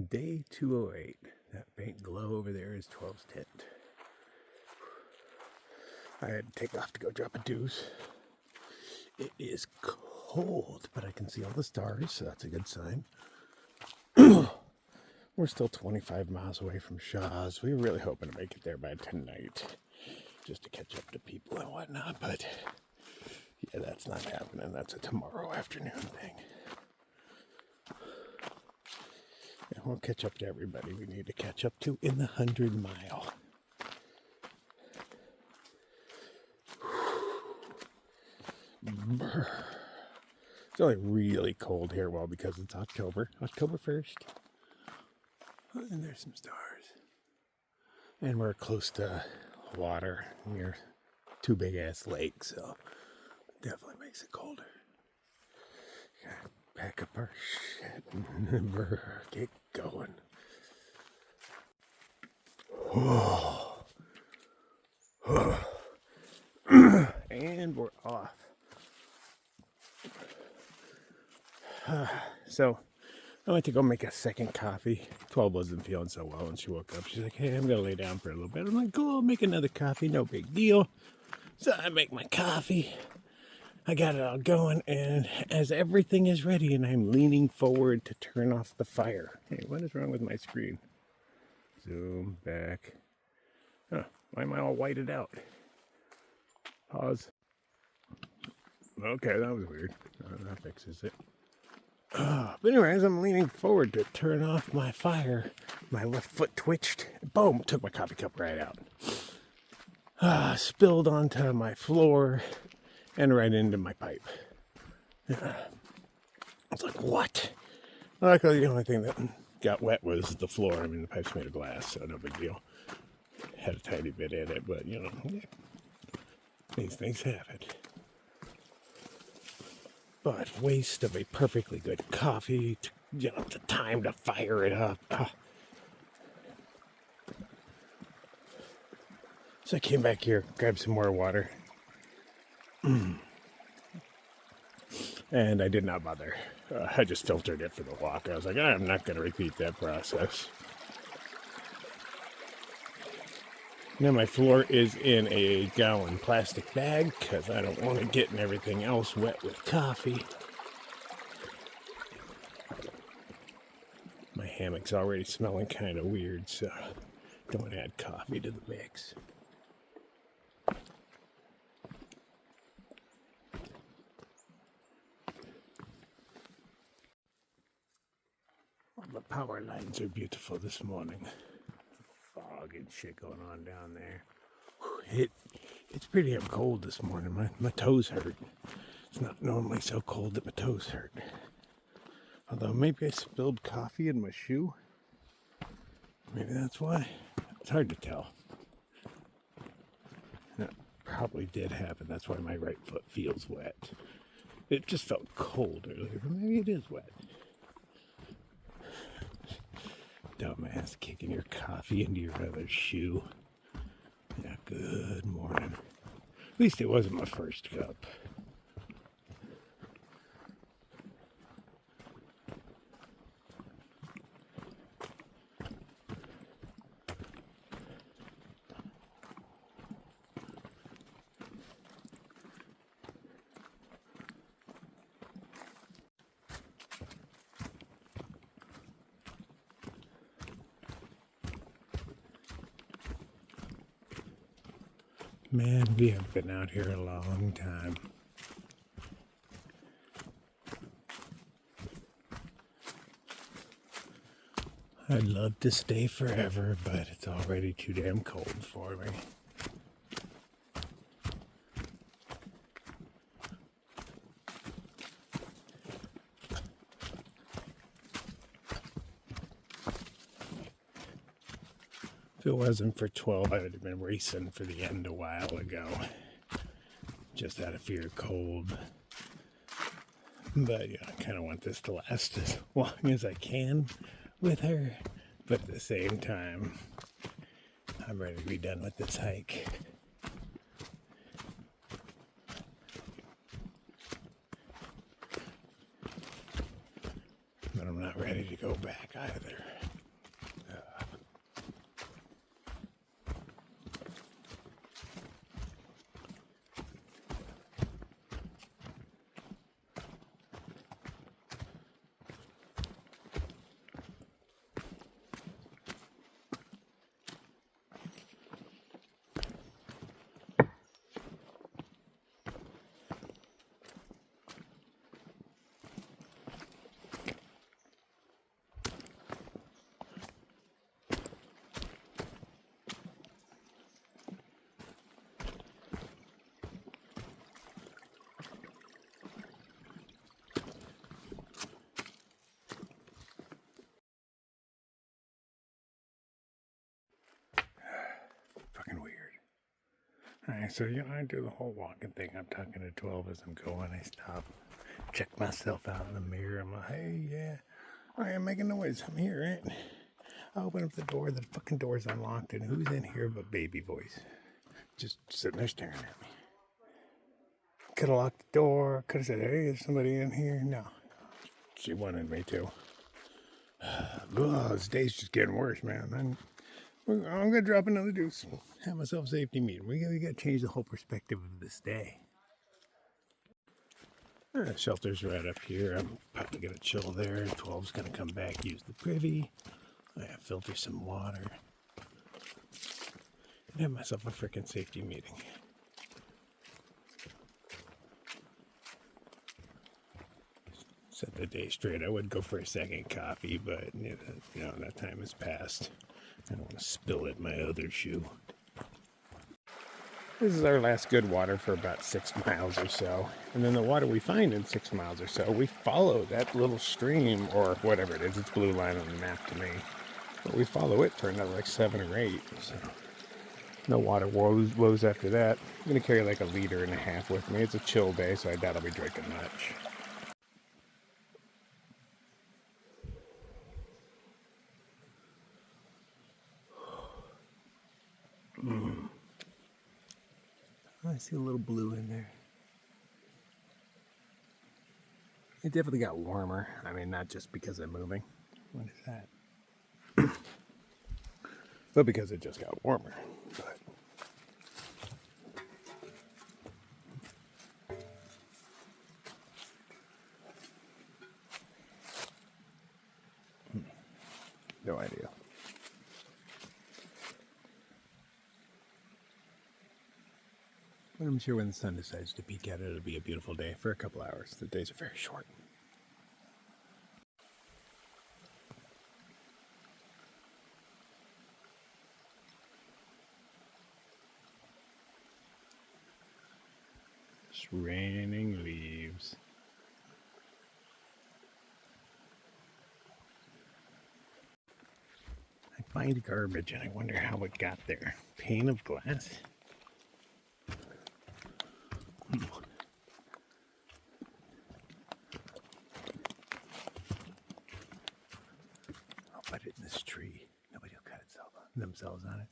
Day 208. That faint glow over there is 12's tent. I had to take off to go drop a deuce. It is cold, but I can see all the stars, so that's a good sign. We're still 25 miles away from Shaw's. We were really hoping to make it there by tonight, just to catch up to people and whatnot, but yeah, that's not happening. That's a tomorrow afternoon thing. Yeah, we'll catch up to everybody we need to catch up to in the 100-mile. It's only really cold here, well, because it's October 1st. And there's some stars. And we're close to water near two big-ass lakes, so it definitely makes it colder. Gotta pack up our shit and get going. And we're off. So I went to go make a second coffee. 12 wasn't feeling so well, and she woke up. She's like, hey, I'm going to lay down for a little bit. I'm like, cool, I'll make another coffee. No big deal. So I make my coffee. I got it all going, and as everything is ready, and I'm leaning forward to turn off the fire. Hey, what is wrong with my screen? Zoom back. Huh, why am I all whited out? Pause. Okay, that was weird. That fixes it. But anyway, as I'm leaning forward to turn off my fire, my left foot twitched. Boom! Took my coffee cup right out. Spilled onto my floor and right into my pipe. I was like, what? Luckily, the only thing that got wet was the floor. I mean, the pipe's made of glass, so no big deal. Had a tiny bit in it, but, you know, these things happen. But waste of a perfectly good coffee, the time to fire it up. So I came back here, grabbed some more water. And I did not bother. I just filtered it for the walk. I was like, I'm not going to repeat that process. Now my floor is in a gallon plastic bag because I don't want to get everything else wet with coffee. My hammock's already smelling kind of weird, so don't add coffee to the mix. Well, the power lines are beautiful this morning. Fog and shit going on down there. It's pretty damn cold this morning. My toes hurt. It's not normally so cold that my toes hurt. Although maybe I spilled coffee in my shoe. Maybe that's why. It's hard to tell. That probably did happen. That's why my right foot feels wet. It just felt cold earlier, but maybe it is wet. Dumbass kicking your coffee into your other shoe. Yeah, good morning. At least it wasn't my first cup. Man, we have been out here a long time. I'd love to stay forever, but it's already too damn cold for me. If it wasn't for 12, I would have been racing for the end a while ago. Just out of fear of cold. But yeah, I kind of want this to last as long as I can with her. But at the same time, I'm ready to be done with this hike. But I'm not ready ready to go back either. Fucking weird. Alright, so I do the whole walking thing. I'm talking to 12 as I'm going. I stop, check myself out in the mirror. I'm like, hey, yeah. Alright, I'm making noise. I'm here, right? I open up the door. The fucking door's unlocked. And who's in here but baby voice? Just sitting there staring at me. Could have locked the door. Could have said, hey, is somebody in here? No. She wanted me to. This day's just getting worse, man. I'm going to drop another deuce. Have myself a safety meeting. We got to change the whole perspective of this day. Shelter's right up here. I'm probably going to chill there. 12's going to come back, use the privy. I gotta filter some water. And have myself a freaking safety meeting. Set the day straight. I would go for a second coffee, but that time has passed. I don't want to spill it in my other shoe. This is our last good water for about 6 miles or so. And then the water we find in 6 miles or so, we follow that little stream or whatever it is. It's blue line on the map to me. But we follow it for another like 7 or 8. So no water woes after that. I'm going to carry like 1.5 liters with me. It's a chill day, so I doubt I'll be drinking much. I see a little blue in there. It definitely got warmer. I mean, not just because I'm moving. What is that? But because it just got warmer. But no idea. But I'm sure when the sun decides to peek out, it'll be a beautiful day for a couple hours. The days are very short. It's raining leaves. I find garbage and I wonder how it got there. Pane of glass? I'll put it in this tree. Nobody will cut themselves on it.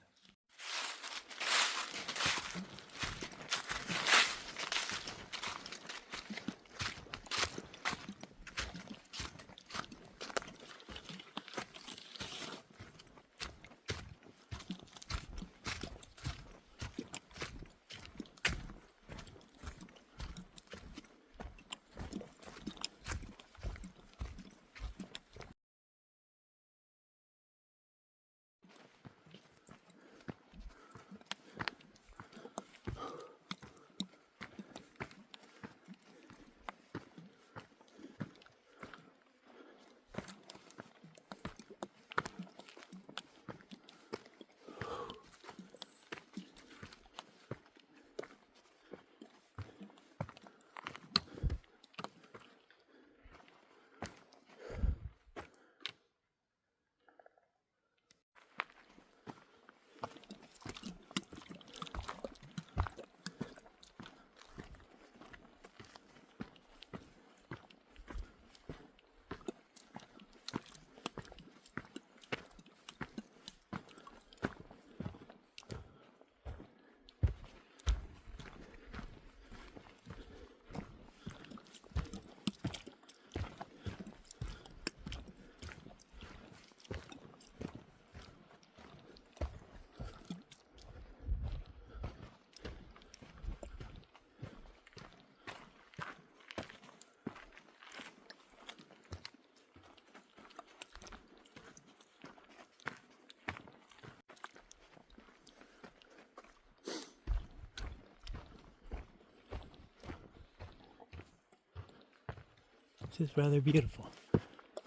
which is rather beautiful. A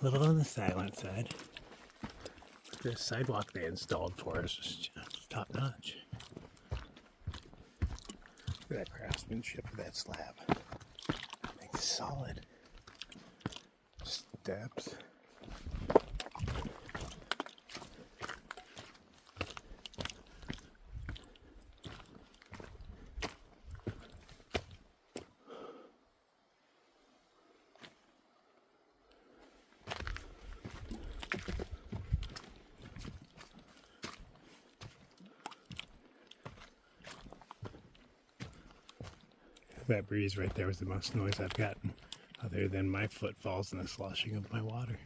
little on the silent side. The sidewalk they installed for us was just top notch. Look at that craftsmanship of that slab. It's solid. Steps. That breeze right there was the most noise I've gotten, other than my footfalls and the sloshing of my water.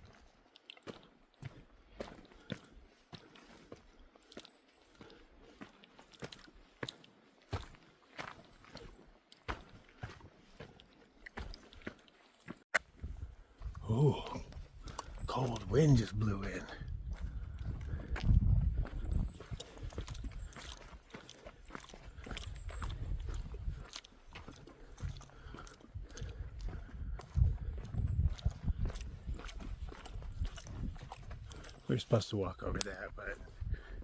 Ooh, cold wind just blew in. We were supposed to walk over that, but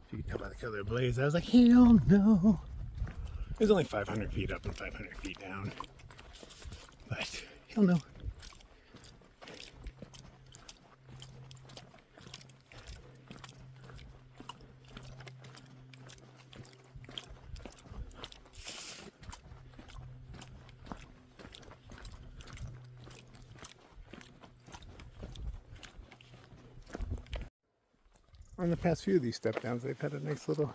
if you can tell by the color of the blaze, I was like, hell no. It was only 500 feet up and 500 feet down. But, hell no. On the past few of these step downs, they've had a nice little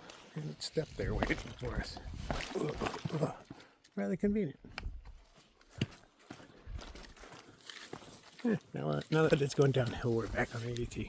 step there waiting for us. Rather convenient. Now that it's going downhill, we're back on the AT.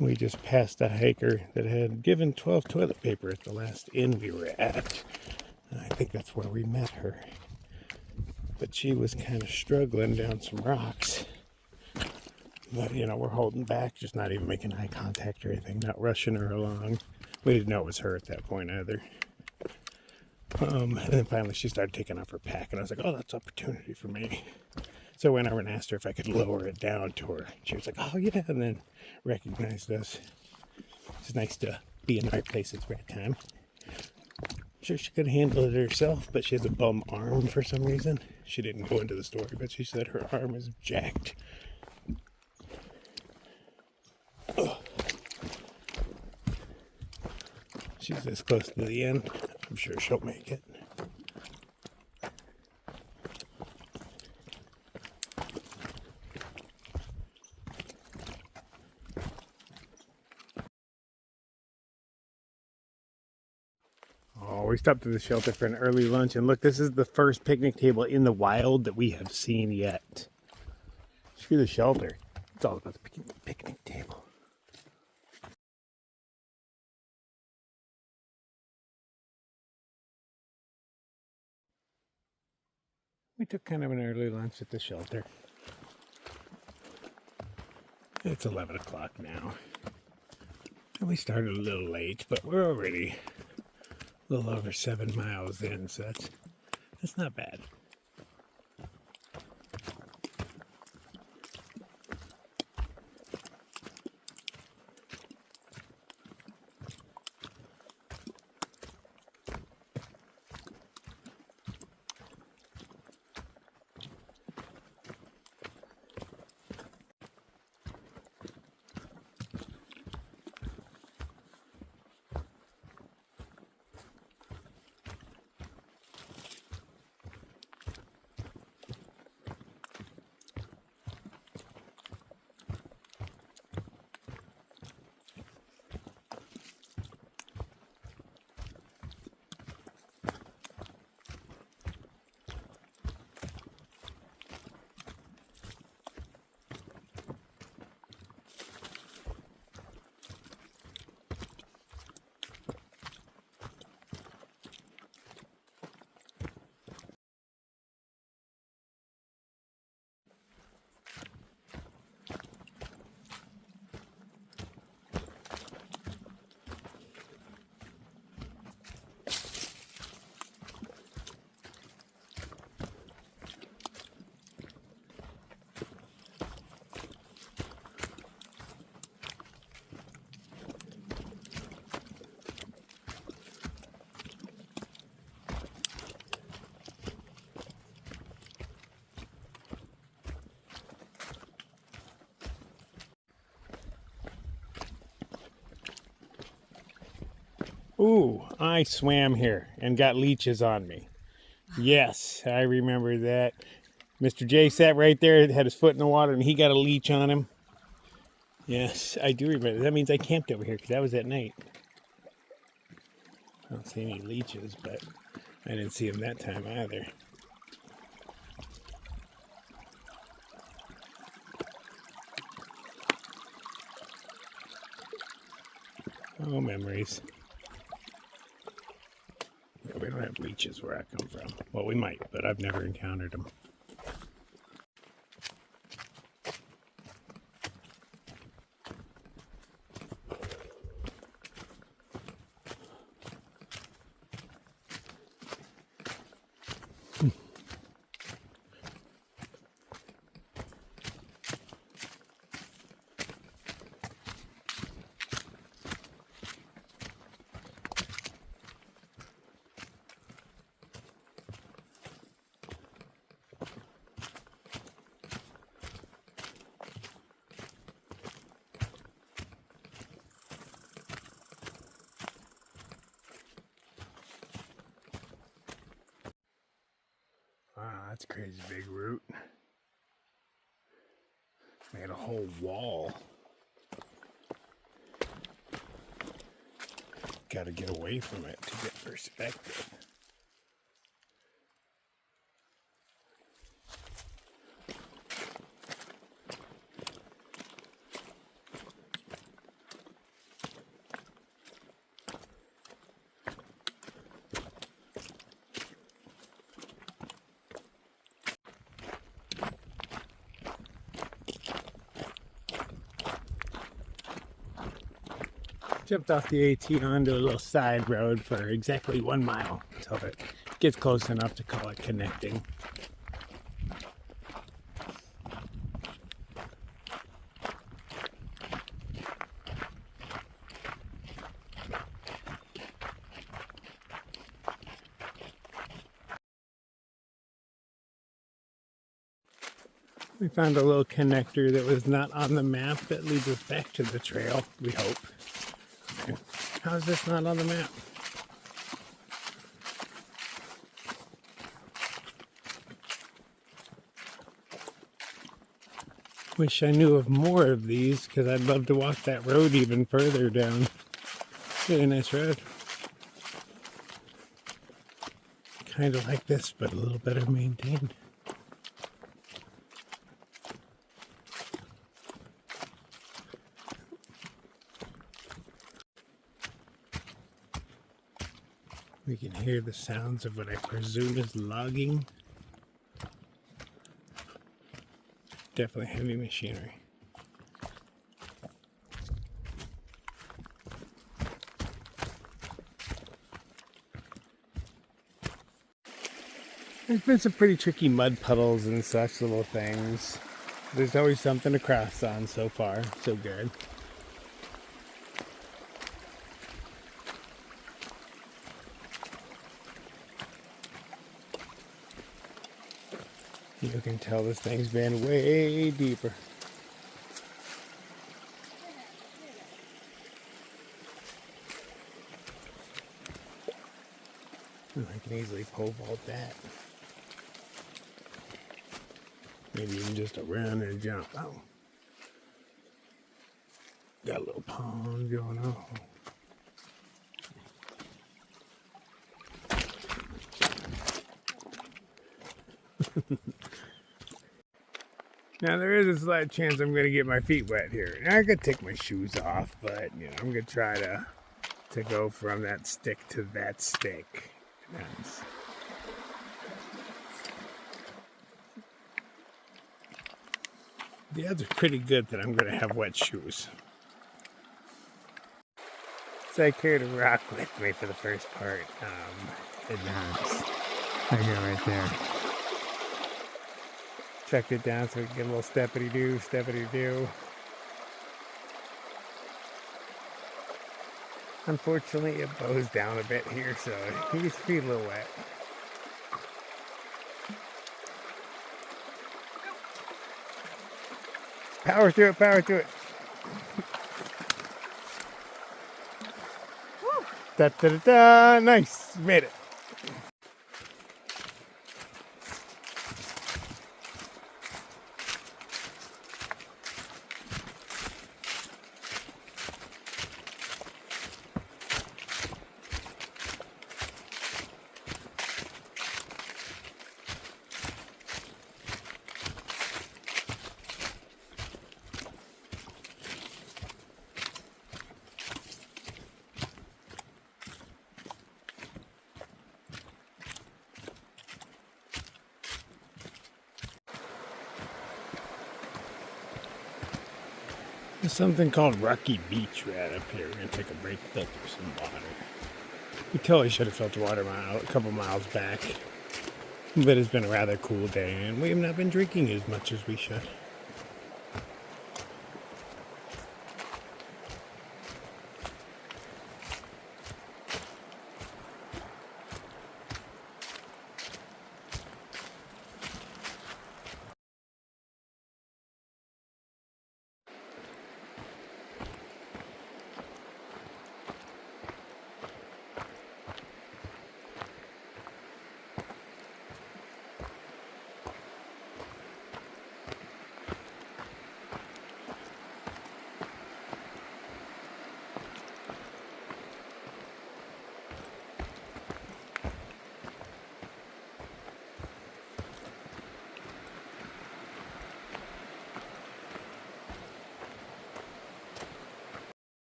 We just passed a hiker that had given 12 toilet paper at the last inn we were at. And I think that's where we met her. But she was kind of struggling down some rocks. But, you know, we're holding back, just not even making eye contact or anything, not rushing her along. We didn't know it was her at that point either. And then finally she started taking off her pack, and I was like, oh, that's opportunity for me. So I went over and asked her if I could lower it down to her. She was like, oh yeah, and then recognized us. It's nice to be in the right place at the right time. Sure, she could handle it herself, but she has a bum arm for some reason. She didn't go into the story, but she said her arm is jacked. Ugh. She's this close to the end. I'm sure she'll make it. Oh, we stopped at the shelter for an early lunch, and look, this is the first picnic table in the wild that we have seen yet. Screw the shelter. It's all about the picnic table. We took kind of an early lunch at the shelter. It's 11 o'clock now. And we started a little late, but we're already a little over 7 miles in, so that's not bad. Ooh, I swam here and got leeches on me. Yes, I remember that. Mr. J sat right there, had his foot in the water, and he got a leech on him. Yes, I do remember. That means I camped over here because that was at night. I don't see any leeches, but I didn't see them that time either. Oh, memories. Yeah, we don't have leeches where I come from. Well, we might, but I've never encountered them. Wow, that's a crazy big root. Made a whole wall. Got to get away from it to get perspective. Jumped off the AT onto a little side road for exactly 1 mile until it gets close enough to call it connecting. We found a little connector that was not on the map that leads us back to the trail, we hope. Okay. How is this not on the map? Wish I knew of more of these, because I'd love to walk that road even further down. Really nice road. Kind of like this, but a little better maintained. We can hear the sounds of what I presume is logging. Definitely heavy machinery. There's been some pretty tricky mud puddles and such little things. There's always something to cross on so far. So good. You can tell this thing's been way deeper. I can easily pole vault that. Maybe even just a run and a jump. Oh. Got a little pond going on. Now there is a slight chance I'm going to get my feet wet here. Now, I could take my shoes off, but you know, I'm going to try to go from that stick to that stick. Nice. The odds are pretty good that I'm going to have wet shoes. So I carried a rock with me for the first part. It knocks. I go right there. Checked it down so we can get a little steppity-doo, steppity-doo. Unfortunately, it bows down a bit here, so it needs to be a little wet. Power through it, power through it. Da-da-da-da, nice, made it. There's something called Rocky Beach right up here. We're going to take a break, filter some water. We totally should have filtered water a couple miles back. But it's been a rather cool day, and we have not been drinking as much as we should.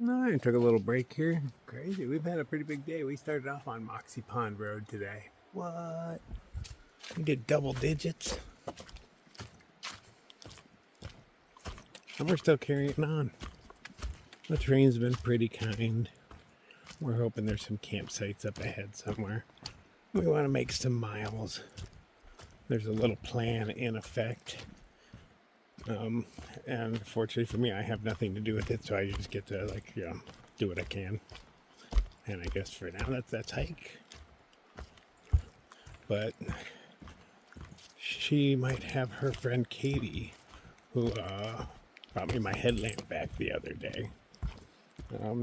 I took a little break here. Crazy. We've had a pretty big day. We started off on Moxie Pond Road today. What? We did double digits. And we're still carrying on. The terrain's been pretty kind. We're hoping there's some campsites up ahead somewhere. We want to make some miles. There's a little plan in effect. And fortunately for me, I have nothing to do with it, so I just get to do what I can. And I guess for now that's hike. But she might have her friend Katie, who brought me my headlamp back the other day.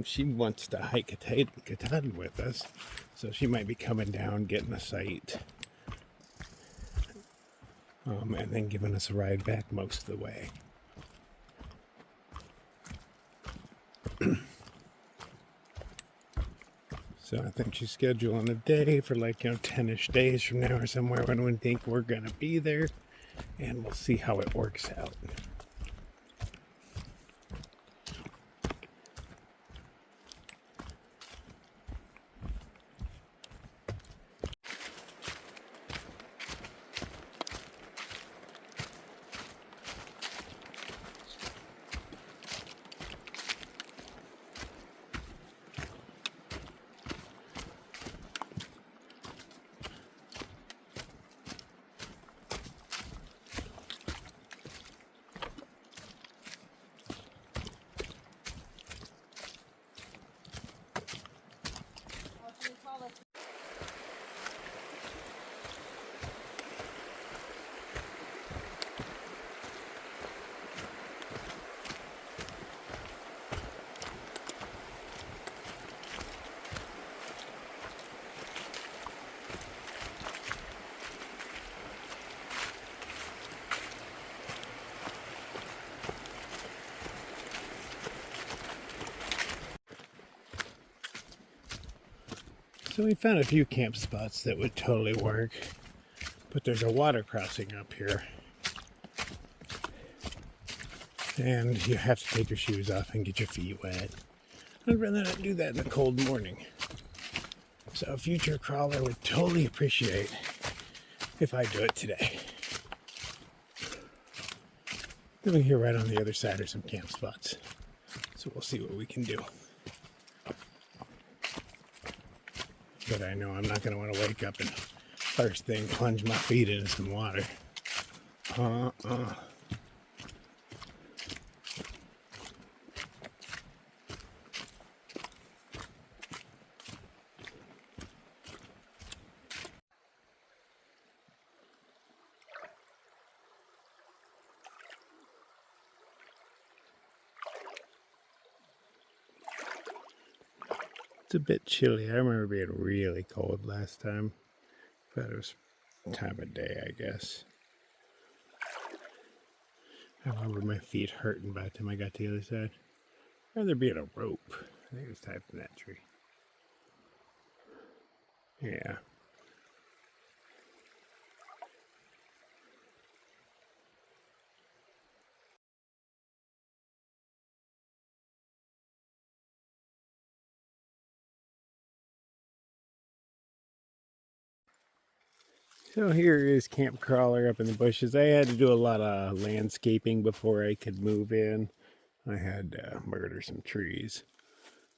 She wants to hike Katahdin with us, so she might be coming down, getting a sight, and then giving us a ride back most of the way. So I think she's scheduling a day for 10-ish days from now or somewhere when we think we're going to be there, and we'll see how it works out. So we found a few camp spots that would totally work, but there's a water crossing up here, and you have to take your shoes off and get your feet wet. I'd rather not do that in a cold morning. So a future crawler would totally appreciate if I do it today. Living here right on the other side are some camp spots, so we'll see what we can do. But I know I'm not going to want to wake up and first thing plunge my feet into some water. It's a bit chilly. I remember being really cold last time, but it was time of day, I guess. I remember my feet hurting by the time I got to the other side. I'd rather be in a rope. I think it was tied from that tree. Yeah. So here is Camp Crawler up in the bushes. I had to do a lot of landscaping before I could move in. I had to murder some trees.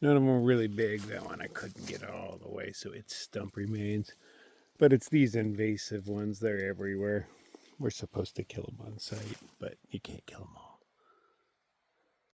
None of them were really big. That one I couldn't get all the way, so its stump remains. But it's these invasive ones. They're everywhere. We're supposed to kill them on sight, but you can't kill them all.